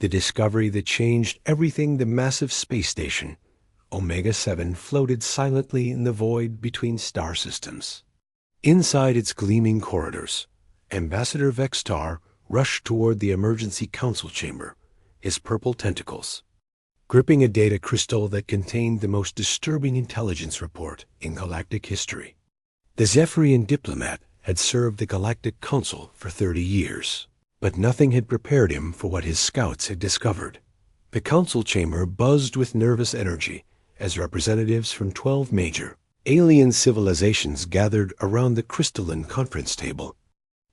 The discovery that changed everything. The massive space station, Omega-7, floated silently in the void between star systems. Inside its gleaming corridors, Ambassador Vextar rushed toward the emergency council chamber, his purple tentacles gripping a data crystal that contained the most disturbing intelligence report in galactic history. The Zephyrian diplomat had served the Galactic Council for 30 years, but nothing had prepared him for what his scouts had discovered. The council chamber buzzed with nervous energy as representatives from 12 major alien civilizations gathered around the crystalline conference table.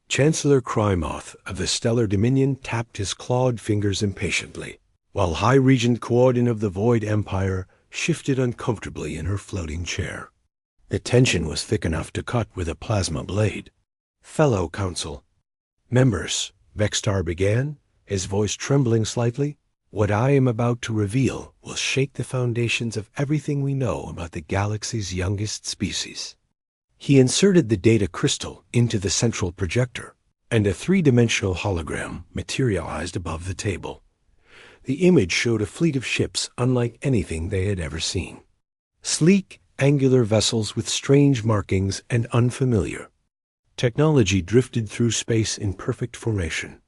Chancellor Crymoth of the Stellar Dominion tapped his clawed fingers impatiently, while High Regent Quodin of the Void Empire shifted uncomfortably in her floating chair. The tension was thick enough to cut with a plasma blade. "Fellow Council members," Vextar began, his voice trembling slightly, "what I am about to reveal will shake the foundations of everything we know about the galaxy's youngest species." He inserted the data crystal into the central projector, and a three-dimensional hologram materialized above the table. The image showed a fleet of ships unlike anything they had ever seen. Sleek, angular vessels with strange markings and unfamiliar technology drifted through space in perfect formation.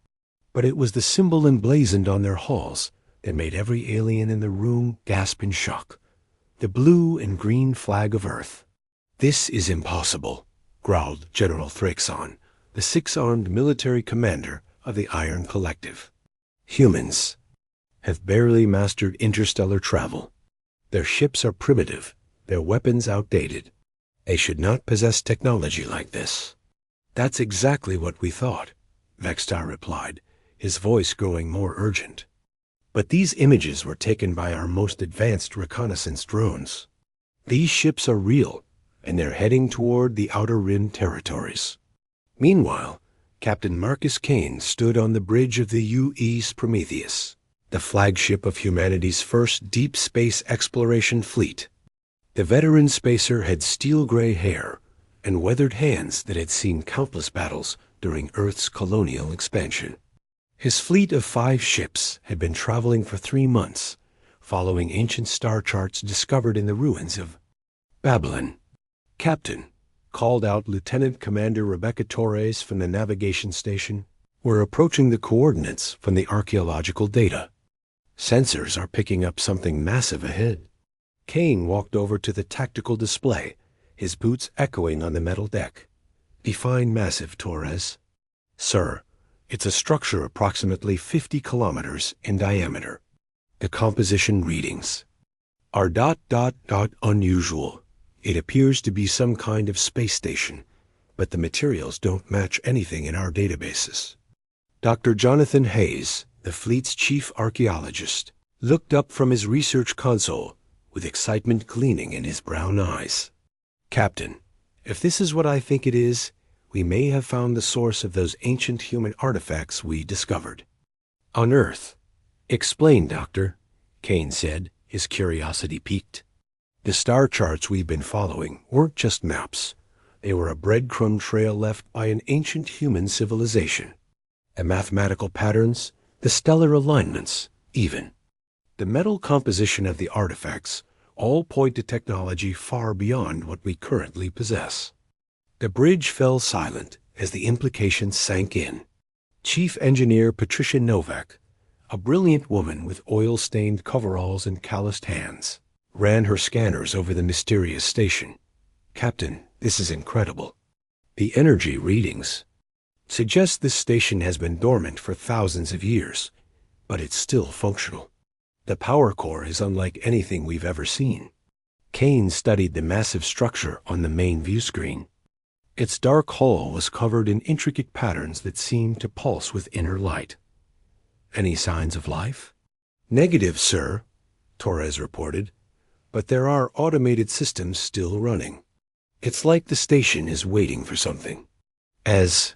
But it was the symbol emblazoned on their hulls that made every alien in the room gasp in shock. The blue and green flag of Earth. "This is impossible," growled General Thraxon, the six-armed military commander of the Iron Collective. "Humans have barely mastered interstellar travel. Their ships are primitive, their weapons outdated. They should not possess technology like this." "That's exactly what we thought," Vextar replied, his voice growing more urgent. "But these images were taken by our most advanced reconnaissance drones. These ships are real, and they're heading toward the Outer Rim territories." Meanwhile, Captain Marcus Kane stood on the bridge of the UE's Prometheus, the flagship of humanity's first deep space exploration fleet. The veteran spacer had steel-gray hair and weathered hands that had seen countless battles during Earth's colonial expansion. His fleet of 5 ships had been traveling for 3 months, following ancient star charts discovered in the ruins of Babylon. "Captain," called out Lieutenant Commander Rebecca Torres from the navigation station, "we're approaching the coordinates from the archaeological data. Sensors are picking up something massive ahead." Kane walked over to the tactical display, his boots echoing on the metal deck. "Define massive, Torres." "Sir, it's a structure approximately 50 kilometers in diameter. The composition readings are ... unusual. It appears to be some kind of space station, but the materials don't match anything in our databases." Dr. Jonathan Hayes, the fleet's chief archaeologist, looked up from his research console with excitement gleaming in his brown eyes. "Captain, if this is what I think it is, we may have found the source of those ancient human artifacts we discovered." "On Earth." "Explain, Doctor," Kane said, his curiosity piqued. "The star charts we've been following weren't just maps. They were a breadcrumb trail left by an ancient human civilization. The mathematical patterns, the stellar alignments, even the metal composition of the artifacts all point to technology far beyond what we currently possess." The bridge fell silent as the implications sank in. Chief Engineer Patricia Novak, a brilliant woman with oil-stained coveralls and calloused hands, ran her scanners over the mysterious station. "Captain, this is incredible. The energy readings suggest this station has been dormant for thousands of years, but it's still functional. The power core is unlike anything we've ever seen." Kane studied the massive structure on the main view screen. Its dark hull was covered in intricate patterns that seemed to pulse with inner light. "Any signs of life?" "Negative, sir," Torres reported, "but there are automated systems still running. It's like the station is waiting for something." As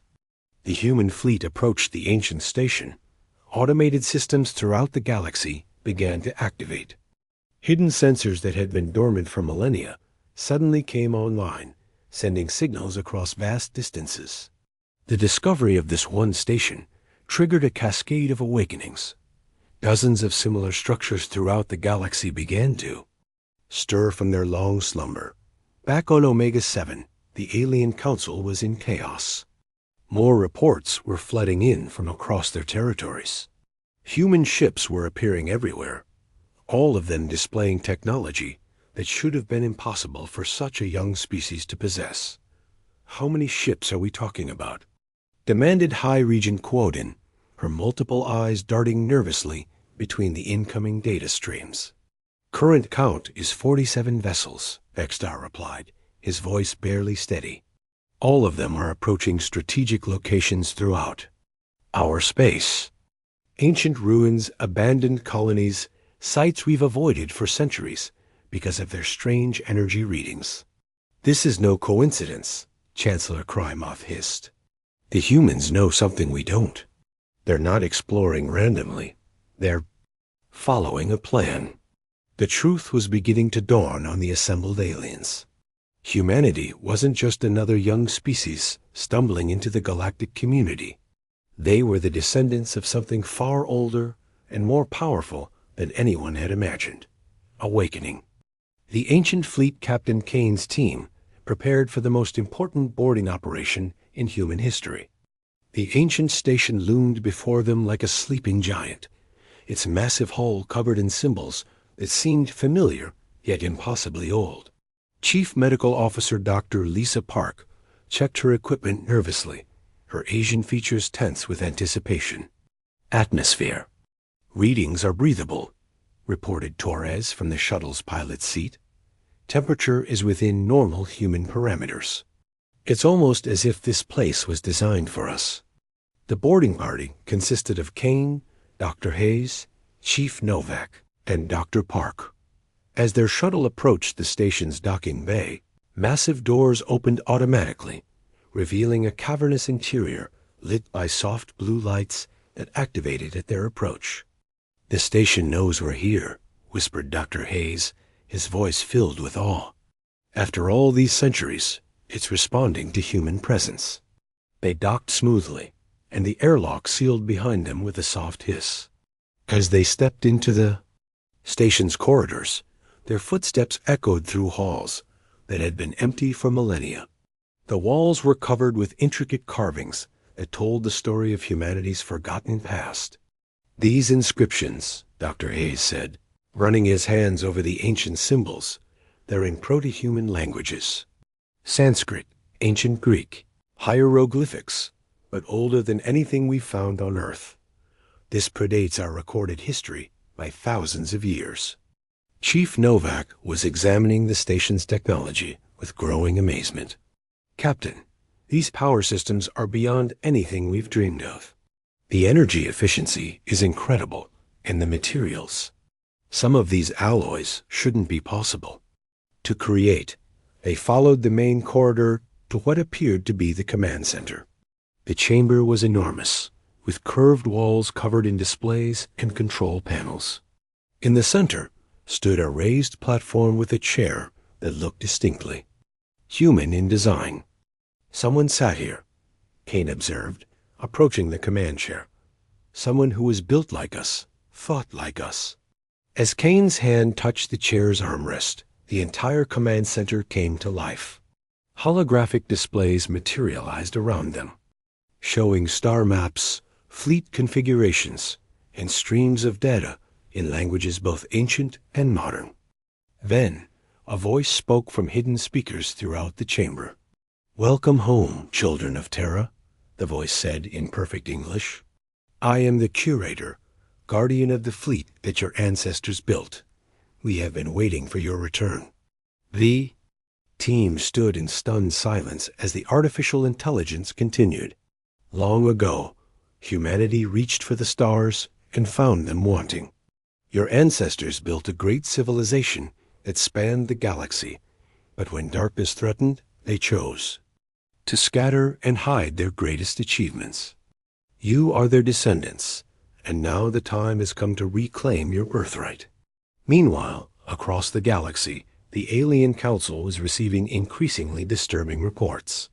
the human fleet approached the ancient station, automated systems throughout the galaxy began to activate. Hidden sensors that had been dormant for millennia suddenly came online, sending signals across vast distances. The discovery of this one station triggered a cascade of awakenings. Dozens of similar structures throughout the galaxy began to stir from their long slumber. Back on Omega 7, the alien council was in chaos. More reports were flooding in from across their territories. Human ships were appearing everywhere, all of them displaying technology that should have been impossible for such a young species to possess. "How many ships are we talking about?" demanded High Regent Quodin, her multiple eyes darting nervously between the incoming data streams. "Current count is 47 vessels," Extar replied, his voice barely steady. "All of them are approaching strategic locations throughout our space. Ancient ruins, abandoned colonies, sites we've avoided for centuries because of their strange energy readings." "This is no coincidence," Chancellor Krymoth hissed. "The humans know something we don't. They're not exploring randomly. They're following a plan." The truth was beginning to dawn on the assembled aliens. Humanity wasn't just another young species stumbling into the galactic community. They were the descendants of something far older and more powerful than anyone had imagined. Awakening. The ancient fleet Captain Kane's team prepared for the most important boarding operation in human history. The ancient station loomed before them like a sleeping giant, its massive hull covered in symbols that seemed familiar yet impossibly old. Chief Medical Officer Dr. Lisa Park checked her equipment nervously, her Asian features tense with anticipation. "Atmosphere. Readings are breathable," reported Torres from the shuttle's pilot's seat. "Temperature is within normal human parameters. It's almost as if this place was designed for us." The boarding party consisted of Kane, Dr. Hayes, Chief Novak, and Dr. Park. As their shuttle approached the station's docking bay, massive doors opened automatically, revealing a cavernous interior lit by soft blue lights that activated at their approach. "The station knows we're here," whispered Dr. Hayes, his voice filled with awe. "After all these centuries, it's responding to human presence." They docked smoothly, and the airlock sealed behind them with a soft hiss. As they stepped into the station's corridors, their footsteps echoed through halls that had been empty for millennia. The walls were covered with intricate carvings that told the story of humanity's forgotten past. "These inscriptions," Dr. Hayes said, running his hands over the ancient symbols, "they're in proto-human languages. Sanskrit, ancient Greek, hieroglyphics, but older than anything we've found on Earth. This predates our recorded history by thousands of years." Chief Novak was examining the station's technology with growing amazement. "Captain, these power systems are beyond anything we've dreamed of. The energy efficiency is incredible, and the materials. Some of these alloys shouldn't be possible to create." They followed the main corridor to what appeared to be the command center. The chamber was enormous, with curved walls covered in displays and control panels. In the center stood a raised platform with a chair that looked distinctly human in design. "Someone sat here," Kane observed, approaching the command chair. "Someone who was built like us, thought like us." As Kane's hand touched the chair's armrest, the entire command center came to life. Holographic displays materialized around them, showing star maps, fleet configurations, and streams of data in languages both ancient and modern. Then, a voice spoke from hidden speakers throughout the chamber. "Welcome home, children of Terra," the voice said in perfect English. "I am the curator, guardian of the fleet that your ancestors built. We have been waiting for your return." The team stood in stunned silence as the artificial intelligence continued. "Long ago, humanity reached for the stars and found them wanting. Your ancestors built a great civilization that spanned the galaxy, but when darkness threatened, they chose to scatter and hide their greatest achievements. You are their descendants, and now the time has come to reclaim your birthright." Meanwhile, across the galaxy, the alien council was receiving increasingly disturbing reports.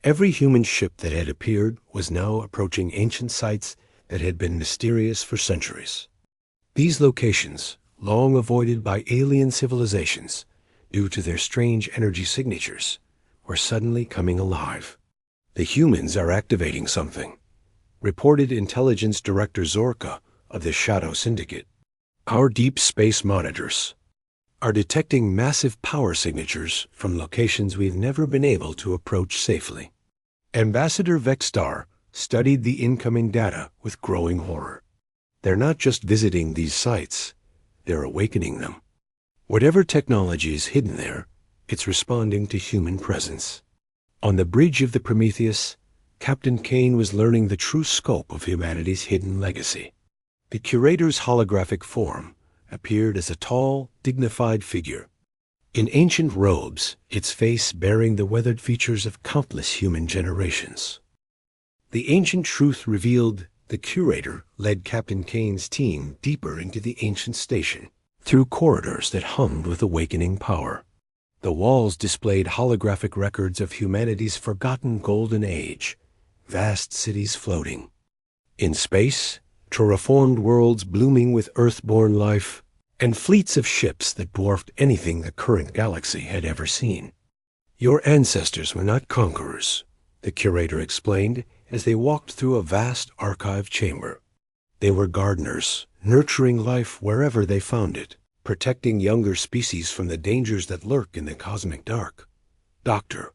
Every human ship that had appeared was now approaching ancient sites that had been mysterious for centuries. These locations, long avoided by alien civilizations due to their strange energy signatures, were suddenly coming alive. The humans are activating something, reported Intelligence Director Zorka of the Shadow Syndicate. Our deep space monitors are detecting massive power signatures from locations we've never been able to approach safely. Ambassador Vexstar studied the incoming data with growing horror. They're not just visiting these sites, they're awakening them. Whatever technology is hidden there, it's responding to human presence. On the bridge of the Prometheus, Captain Kane was learning the true scope of humanity's hidden legacy. The curator's holographic form appeared as a tall, dignified figure. In ancient robes, its face bearing the weathered features of countless human generations. The ancient truth revealed, the curator led Captain Kane's team deeper into the ancient station, through corridors that hummed with awakening power. The walls displayed holographic records of humanity's forgotten golden age, vast cities floating. In space, terraformed worlds blooming with earth-born life, and fleets of ships that dwarfed anything the current galaxy had ever seen. Your ancestors were not conquerors, the curator explained as they walked through a vast archive chamber. They were gardeners, nurturing life wherever they found it, protecting younger species from the dangers that lurk in the cosmic dark. Dr.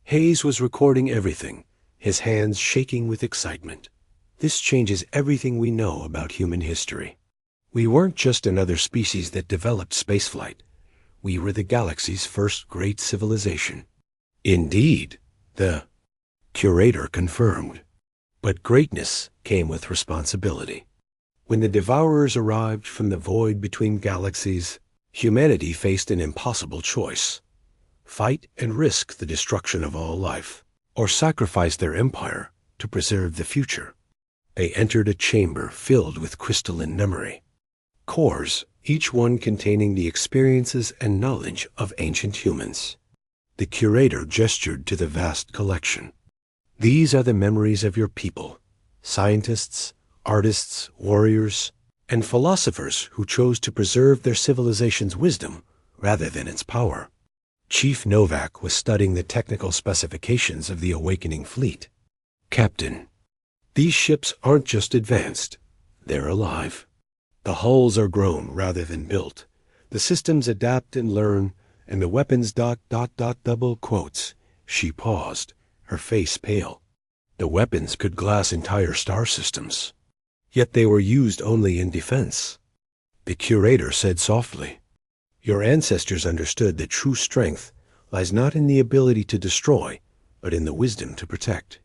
Hayes was recording everything, his hands shaking with excitement. This changes everything we know about human history. We weren't just another species that developed spaceflight. We were the galaxy's first great civilization. Indeed, the curator confirmed. But greatness came with responsibility. When the Devourers arrived from the void between galaxies, humanity faced an impossible choice. Fight and risk the destruction of all life, or sacrifice their empire to preserve the future. They entered a chamber filled with crystalline memory. Cores, each one containing the experiences and knowledge of ancient humans. The curator gestured to the vast collection. These are the memories of your people, scientists, artists, warriors, and philosophers who chose to preserve their civilization's wisdom rather than its power. Chief Novak was studying the technical specifications of the awakening fleet. Captain, these ships aren't just advanced, they're alive. The hulls are grown rather than built. The systems adapt and learn, and the weapons ... double quotes. She paused, her face pale. The weapons could glass entire star systems. Yet they were used only in defense. The curator said softly, "Your ancestors understood that true strength lies not in the ability to destroy, but in the wisdom to protect."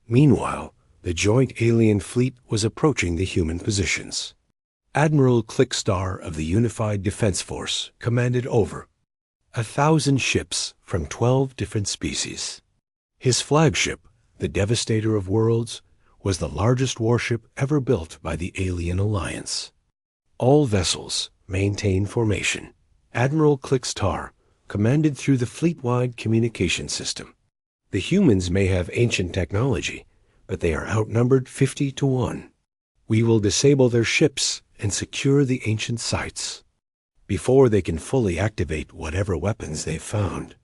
Meanwhile, the joint alien fleet was approaching the human positions. Admiral Clickstar of the Unified Defense Force commanded over 1,000 ships from 12 different species. His flagship, the Devastator of Worlds, was the largest warship ever built by the Alien Alliance. All vessels maintain formation. Admiral Clickstar commanded through the fleet-wide communication system. The humans may have ancient technology, but they are outnumbered 50 to 1. We will disable their ships and secure the ancient sites before they can fully activate whatever weapons they've found.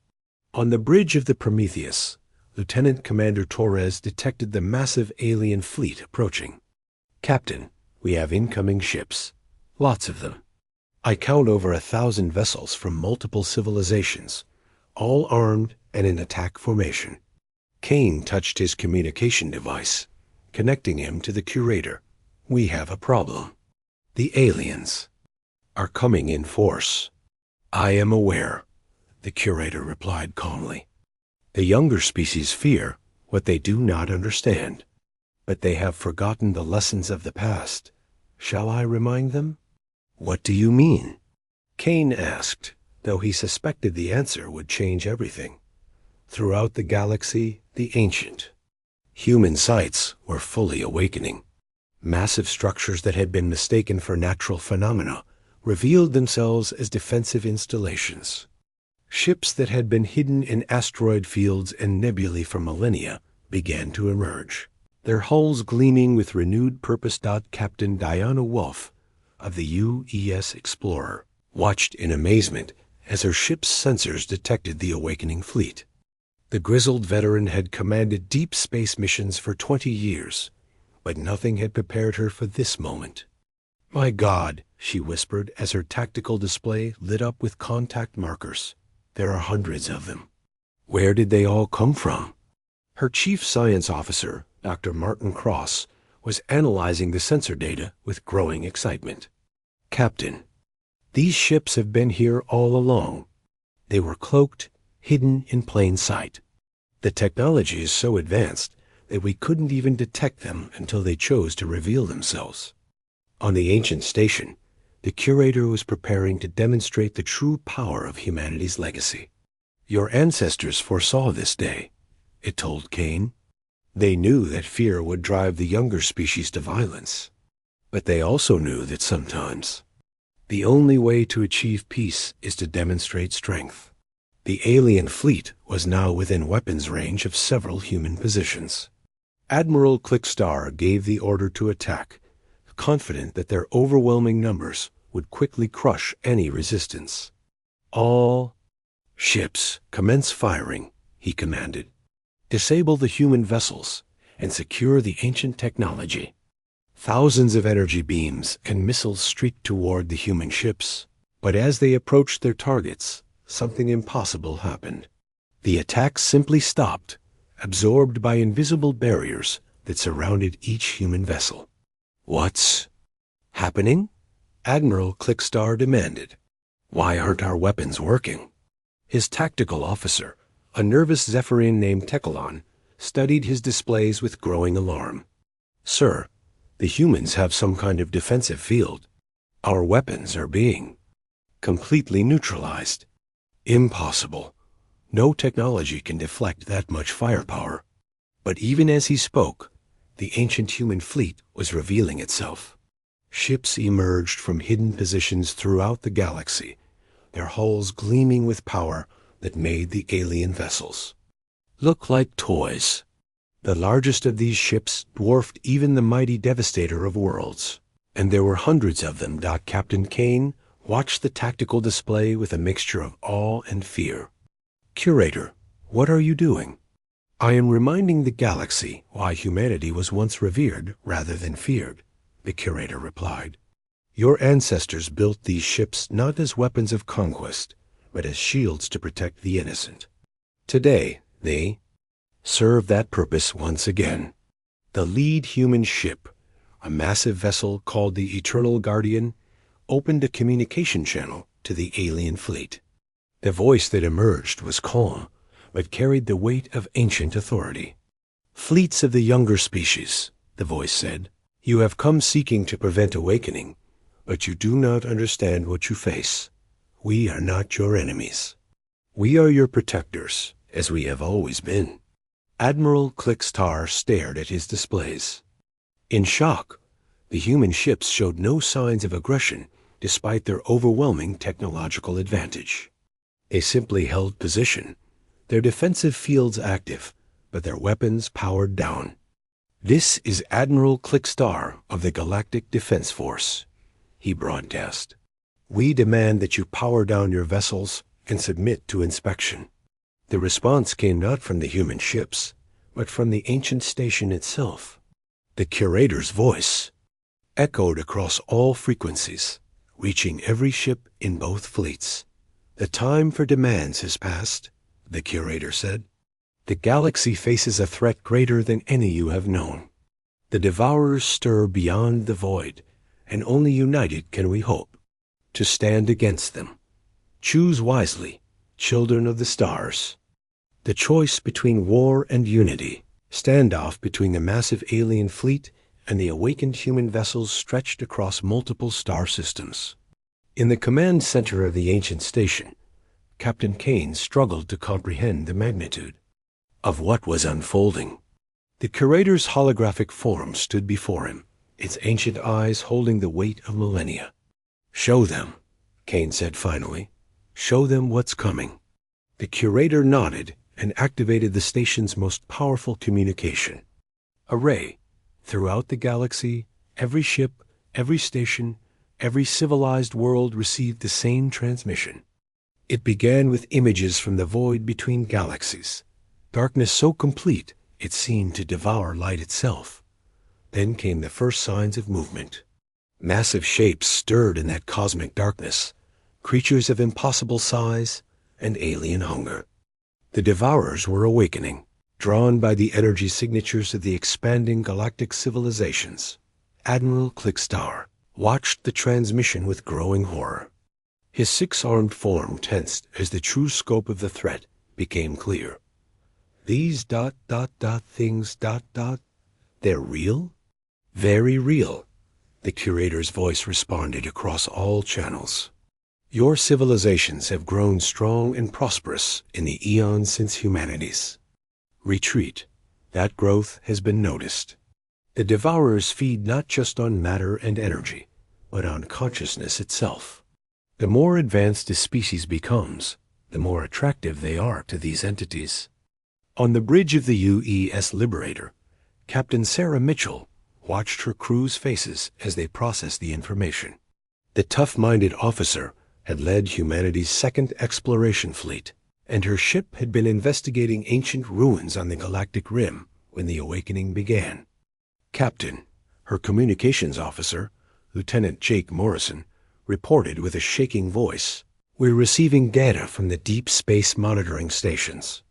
On the bridge of the Prometheus, Lieutenant Commander Torres detected the massive alien fleet approaching. "Captain, we have incoming ships. Lots of them. I count over 1,000 vessels from multiple civilizations, all armed and in attack formation." Kane touched his communication device, connecting him to the curator. "We have a problem. The aliens are coming in force." "I am aware," the curator replied calmly. "The younger species fear what they do not understand, but they have forgotten the lessons of the past. Shall I remind them?" "What do you mean?" Kane asked, though he suspected the answer would change everything. Throughout the galaxy, the ancient human sites were fully awakening. Massive structures that had been mistaken for natural phenomena revealed themselves as defensive installations. Ships that had been hidden in asteroid fields and nebulae for millennia began to emerge, their hulls gleaming with renewed purpose. Captain Diana Wolf of the UES Explorer, watched in amazement as her ship's sensors detected the awakening fleet. The grizzled veteran had commanded deep space missions for 20 years, but nothing had prepared her for this moment. "My God," she whispered as her tactical display lit up with contact markers. "There are hundreds of them. Where did they all come from?" Her chief science officer, Dr. Martin Cross, was analyzing the sensor data with growing excitement. "Captain, these ships have been here all along. They were cloaked, hidden in plain sight. The technology is so advanced that we couldn't even detect them until they chose to reveal themselves." On the ancient station, the curator was preparing to demonstrate the true power of humanity's legacy. "Your ancestors foresaw this day," it told Kane. "They knew that fear would drive the younger species to violence. But they also knew that sometimes the only way to achieve peace is to demonstrate strength." The alien fleet was now within weapons range of several human positions. Admiral Clickstar gave the order to attack, confident that their overwhelming numbers would quickly crush any resistance. "All ships, commence firing," he commanded. "Disable the human vessels and secure the ancient technology." Thousands of energy beams and missiles streaked toward the human ships, but as they approached their targets, something impossible happened. The attack simply stopped, absorbed by invisible barriers that surrounded each human vessel. "What's happening?" Admiral Clickstar demanded. "Why aren't our weapons working?" His tactical officer, a nervous Zephyrian named Tekalon, studied his displays with growing alarm. "Sir, the humans have some kind of defensive field. Our weapons are being completely neutralized." "Impossible. No technology can deflect that much firepower." But even as he spoke, the ancient human fleet was revealing itself. Ships emerged from hidden positions throughout the galaxy, their hulls gleaming with power that made the alien vessels look like toys. The largest of these ships dwarfed even the mighty Devastator of Worlds, and there were hundreds of them. Captain Kane watched the tactical display with a mixture of awe and fear. "Curator, what are you doing?" "I am reminding the galaxy why humanity was once revered rather than feared," the curator replied. "Your ancestors built these ships not as weapons of conquest, but as shields to protect the innocent. Today, they serve that purpose once again." The lead human ship, a massive vessel called the Eternal Guardian, opened a communication channel to the alien fleet. The voice that emerged was calm, but carried the weight of ancient authority. "Fleets of the younger species," the voice said, "you have come seeking to prevent awakening, but you do not understand what you face. We are not your enemies. We are your protectors, as we have always been." Admiral Clickstar stared at his displays. In shock, the human ships showed no signs of aggression despite their overwhelming technological advantage. They simply held position, their defensive fields active, but their weapons powered down. "This is Admiral Clickstar of the Galactic Defense Force," he broadcast. "We demand that you power down your vessels and submit to inspection." The response came not from the human ships, but from the ancient station itself. The curator's voice echoed across all frequencies, reaching every ship in both fleets. "The time for demands has passed," the curator said. "The galaxy faces a threat greater than any you have known. The devourers stir beyond the void, and only united can we hope to stand against them. Choose wisely, children of the stars." The choice between war and unity, standoff between the massive alien fleet and the awakened human vessels stretched across multiple star systems. In the command center of the ancient station, Captain Kane struggled to comprehend the magnitude of what was unfolding. The curator's holographic form stood before him, its ancient eyes holding the weight of millennia. "Show them," Kane said finally. "Show them what's coming." The curator nodded and activated the station's most powerful communication. A ray, throughout the galaxy, every ship, every station, every civilized world received the same transmission. It began with images from the void between galaxies, darkness so complete it seemed to devour light itself. Then came the first signs of movement. Massive shapes stirred in that cosmic darkness, creatures of impossible size and alien hunger. The devourers were awakening, drawn by the energy signatures of the expanding galactic civilizations. Admiral Clickstar watched the transmission with growing horror. His six-armed form tensed as the true scope of the threat became clear. These ... things ... they're real? Very real, the curator's voice responded across all channels. Your civilizations have grown strong and prosperous in the eons since humanity's retreat. That growth has been noticed. The devourers feed not just on matter and energy, but on consciousness itself. The more advanced a species becomes, the more attractive they are to these entities. On the bridge of the UES Liberator, Captain Sarah Mitchell watched her crew's faces as they processed the information. The tough-minded officer had led humanity's second exploration fleet, and her ship had been investigating ancient ruins on the galactic rim when the awakening began. Captain, her communications officer, Lieutenant Jake Morrison, reported with a shaking voice, "We're receiving data from the deep space monitoring stations.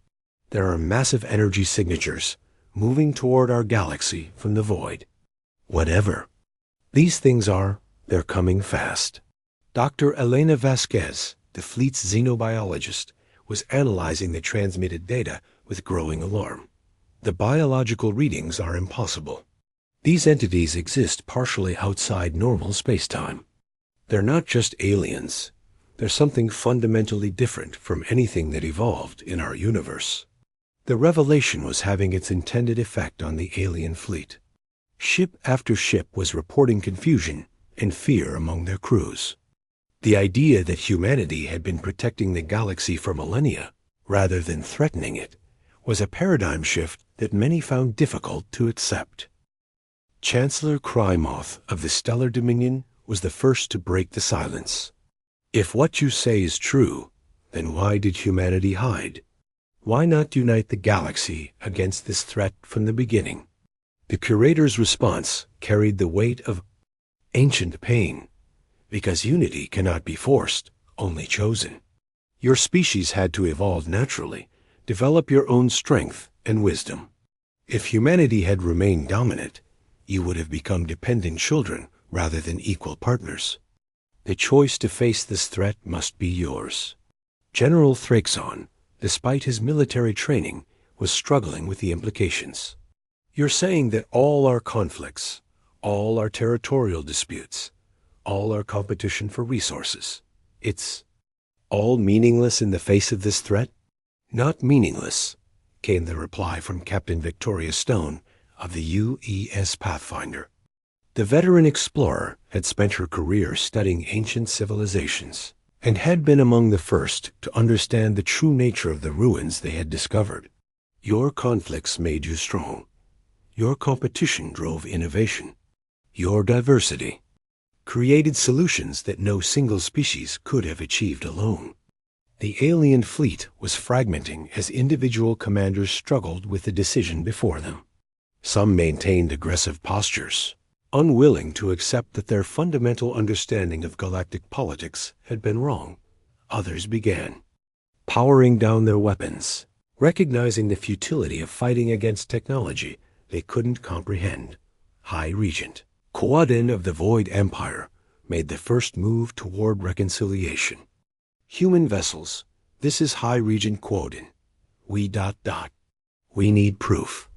There are massive energy signatures moving toward our galaxy from the void. Whatever these things are, they're coming fast." Dr. Elena Vasquez, the fleet's xenobiologist, was analyzing the transmitted data with growing alarm. The biological readings are impossible. These entities exist partially outside normal spacetime. They're not just aliens. They're something fundamentally different from anything that evolved in our universe. The revelation was having its intended effect on the alien fleet. Ship after ship was reporting confusion and fear among their crews. The idea that humanity had been protecting the galaxy for millennia, rather than threatening it, was a paradigm shift that many found difficult to accept. Chancellor Crymoth of the Stellar Dominion was the first to break the silence. If what you say is true, then why did humanity hide? Why not unite the galaxy against this threat from the beginning? The curator's response carried the weight of ancient pain, because unity cannot be forced, only chosen. Your species had to evolve naturally, develop your own strength and wisdom. If humanity had remained dominant, you would have become dependent children rather than equal partners. The choice to face this threat must be yours. General Thraxon, despite his military training, was struggling with the implications. You're saying that all our conflicts, all our territorial disputes, all our competition for resources, it's all meaningless in the face of this threat? Not meaningless, came the reply from Captain Victoria Stone of the UES Pathfinder. The veteran explorer had spent her career studying ancient civilizations and had been among the first to understand the true nature of the ruins they had discovered. Your conflicts made you strong. Your competition drove innovation. Your diversity created solutions that no single species could have achieved alone. The alien fleet was fragmenting as individual commanders struggled with the decision before them. Some maintained aggressive postures, unwilling to accept that their fundamental understanding of galactic politics had been wrong. Others began powering down their weapons, recognizing the futility of fighting against technology they couldn't comprehend. High Regent Quaden of the Void Empire made the first move toward reconciliation. Human vessels, this is High Regent Quaden. We ... We need proof.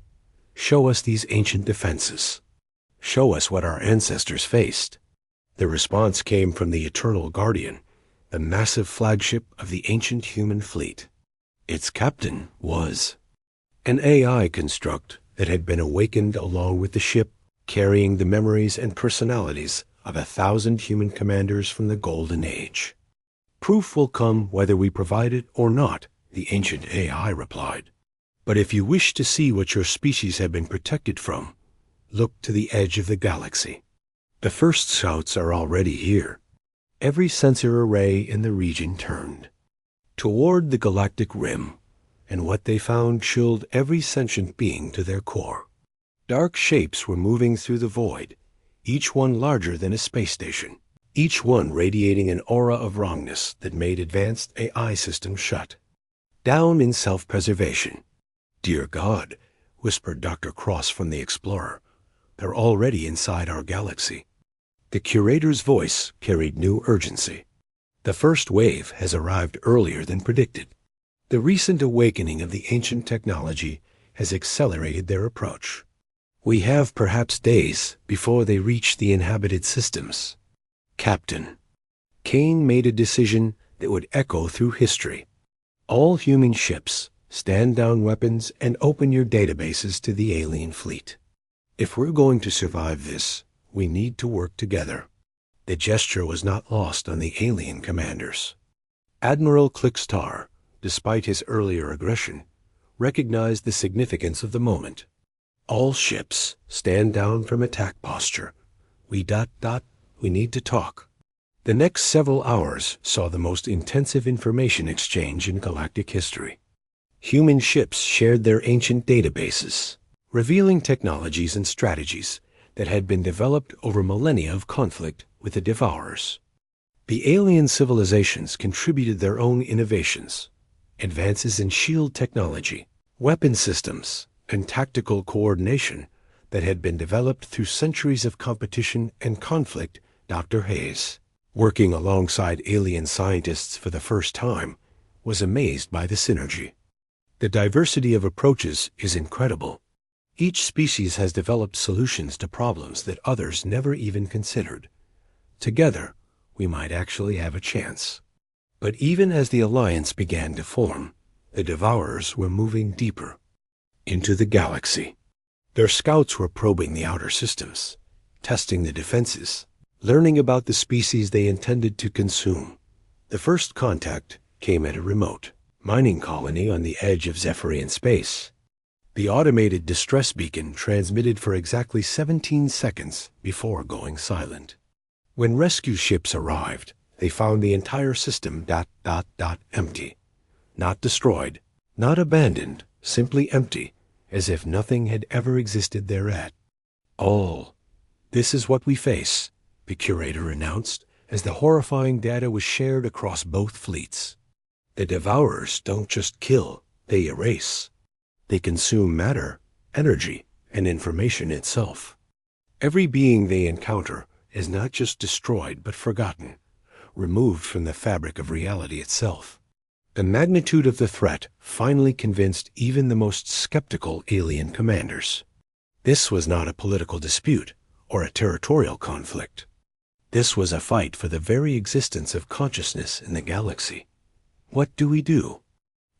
Show us these ancient defenses. Show us what our ancestors faced. The response came from the Eternal Guardian, the massive flagship of the ancient human fleet. Its captain was an AI construct that had been awakened along with the ship, carrying the memories and personalities of 1,000 human commanders from the Golden Age. Proof will come whether we provide it or not, the ancient AI replied. But if you wish to see what your species have been protected from, look to the edge of the galaxy. The first scouts are already here. Every sensor array in the region turned toward the galactic rim, and what they found chilled every sentient being to their core. Dark shapes were moving through the void, each one larger than a space station, each one radiating an aura of wrongness that made advanced AI systems shut down in self-preservation. "Dear God," whispered Dr. Cross from the Explorer, "they're already inside our galaxy." The curator's voice carried new urgency. "The first wave has arrived earlier than predicted. The recent awakening of the ancient technology has accelerated their approach. We have perhaps days before they reach the inhabited systems." "Captain." Kane made a decision that would echo through history. "All human ships, stand down weapons and open your databases to the alien fleet. If we're going to survive this, we need to work together." The gesture was not lost on the alien commanders. Admiral Clickstar, despite his earlier aggression, recognized the significance of the moment. "All ships, stand down from attack posture. We need to talk." The next several hours saw the most intensive information exchange in galactic history. Human ships shared their ancient databases, revealing technologies and strategies that had been developed over millennia of conflict with the Devourers. The alien civilizations contributed their own innovations, advances in shield technology, weapon systems, and tactical coordination that had been developed through centuries of competition and conflict. Dr. Hayes, working alongside alien scientists for the first time, was amazed by the synergy. The diversity of approaches is incredible. Each species has developed solutions to problems that others never even considered. Together, we might actually have a chance. But even as the alliance began to form, the Devourers were moving deeper into the galaxy. Their scouts were probing the outer systems, testing the defenses, learning about the species they intended to consume. The first contact came at a remote mining colony on the edge of Zephyrian space. The automated distress beacon transmitted for exactly 17 seconds before going silent. When rescue ships arrived, they found the entire system empty. Not destroyed, not abandoned, simply empty, as if nothing had ever existed thereat. "All, this is what we face," the curator announced as the horrifying data was shared across both fleets. "The Devourers don't just kill, they erase. They consume matter, energy, and information itself. Every being they encounter is not just destroyed but forgotten, removed from the fabric of reality itself." The magnitude of the threat finally convinced even the most skeptical alien commanders. This was not a political dispute or a territorial conflict. This was a fight for the very existence of consciousness in the galaxy. "What do we do?"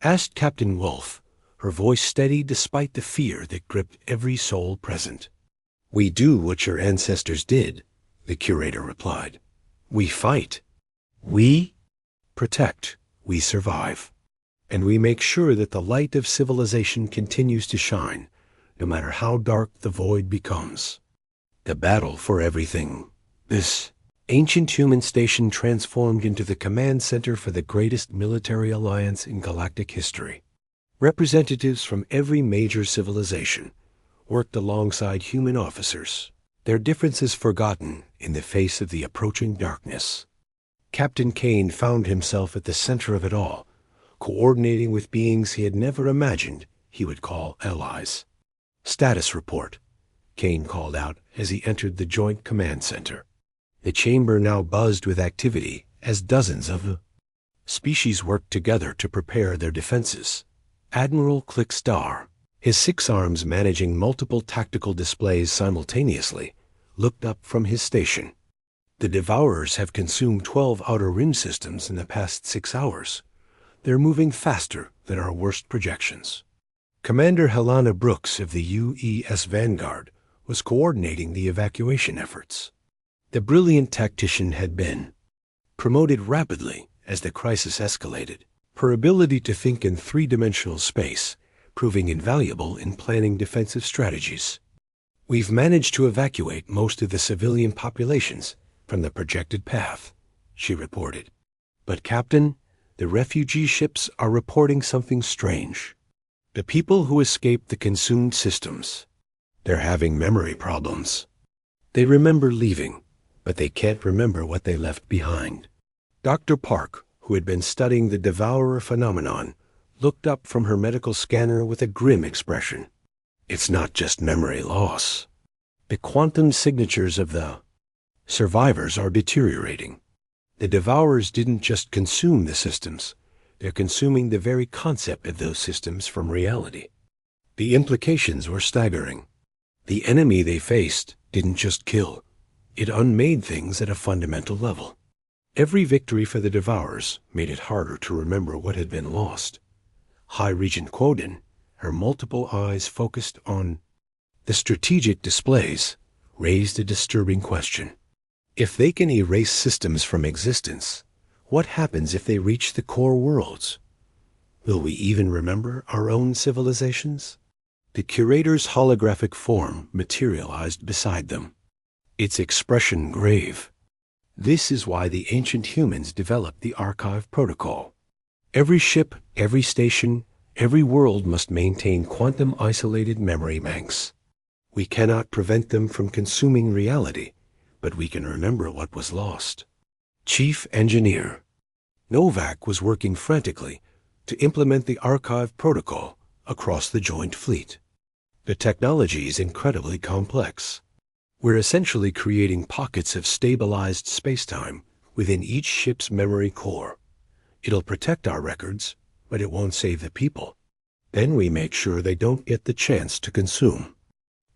asked Captain Wolf, her voice steady despite the fear that gripped every soul present. "We do what your ancestors did," the curator replied. "We fight. We protect. We survive. And we make sure that the light of civilization continues to shine, no matter how dark the void becomes." The battle for everything. This ancient human station transformed into the command center for the greatest military alliance in galactic history. Representatives from every major civilization worked alongside human officers, their differences forgotten in the face of the approaching darkness. Captain Kane found himself at the center of it all, coordinating with beings he had never imagined he would call allies. "Status report," Kane called out as he entered the Joint Command Center. The chamber now buzzed with activity as dozens of species worked together to prepare their defenses. Admiral Clickstar, his 6 arms managing multiple tactical displays simultaneously, looked up from his station. "The Devourers have consumed 12 outer rim systems in the past 6 hours. They're moving faster than our worst projections." Commander Helena Brooks of the UES Vanguard was coordinating the evacuation efforts. The brilliant tactician had been promoted rapidly as the crisis escalated, her ability to think in 3-dimensional space proving invaluable in planning defensive strategies. We've managed to evacuate most of the civilian populations from the projected path, she reported. But, Captain, the refugee ships are reporting something strange. The people who escaped the consumed systems, they're having memory problems. They remember leaving, but they can't remember what they left behind. Dr. Park, who had been studying the devourer phenomenon, looked up from her medical scanner with a grim expression. It's not just memory loss. The quantum signatures of the survivors are deteriorating. The devourers didn't just consume the systems. They're consuming the very concept of those systems from reality. The implications were staggering. The enemy they faced didn't just kill. It unmade things at a fundamental level. Every victory for the devourers made it harder to remember what had been lost. High Regent Quoden, her multiple eyes focused on the strategic displays, raised a disturbing question. If they can erase systems from existence, what happens if they reach the core worlds? Will we even remember our own civilizations? The curator's holographic form materialized beside them, its expression grave. This is why the ancient humans developed the archive protocol. Every ship, every station, every world must maintain quantum-isolated memory banks. We cannot prevent them from consuming reality, but we can remember what was lost. Chief Engineer Novak was working frantically to implement the archive protocol across the joint fleet. The technology is incredibly complex. We're essentially creating pockets of stabilized spacetime within each ship's memory core. It'll protect our records, but it won't save the people. Then we make sure they don't get the chance to consume.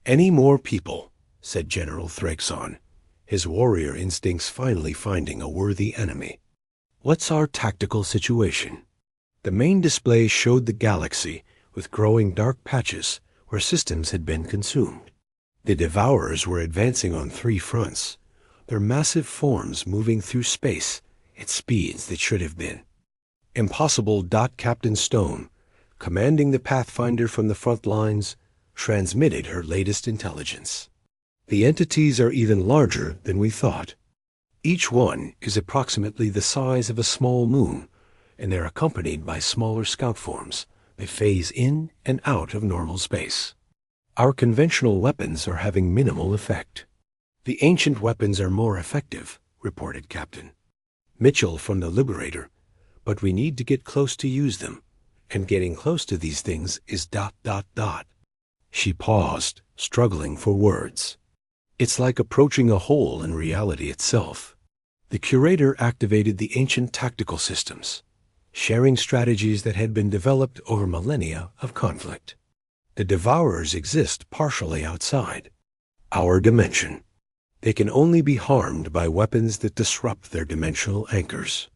Any more people, said General Thraxon, his warrior instincts finally finding a worthy enemy. What's our tactical situation? The main display showed the galaxy with growing dark patches where systems had been consumed. The devourers were advancing on 3 fronts, their massive forms moving through space at speeds that should have been impossible. Captain Stone, commanding the Pathfinder from the front lines, transmitted her latest intelligence. The entities are even larger than we thought. Each one is approximately the size of a small moon, and they're accompanied by smaller scout forms that phase in and out of normal space. Our conventional weapons are having minimal effect. The ancient weapons are more effective, reported Captain Mitchell from the Liberator, but we need to get close to use them, and getting close to these things is ... She paused, struggling for words. It's like approaching a hole in reality itself. The curator activated the ancient tactical systems, sharing strategies that had been developed over millennia of conflict. The devourers exist partially outside our dimension. They can only be harmed by weapons that disrupt their dimensional anchors.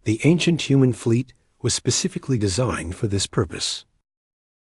The ancient human fleet was specifically designed for this purpose.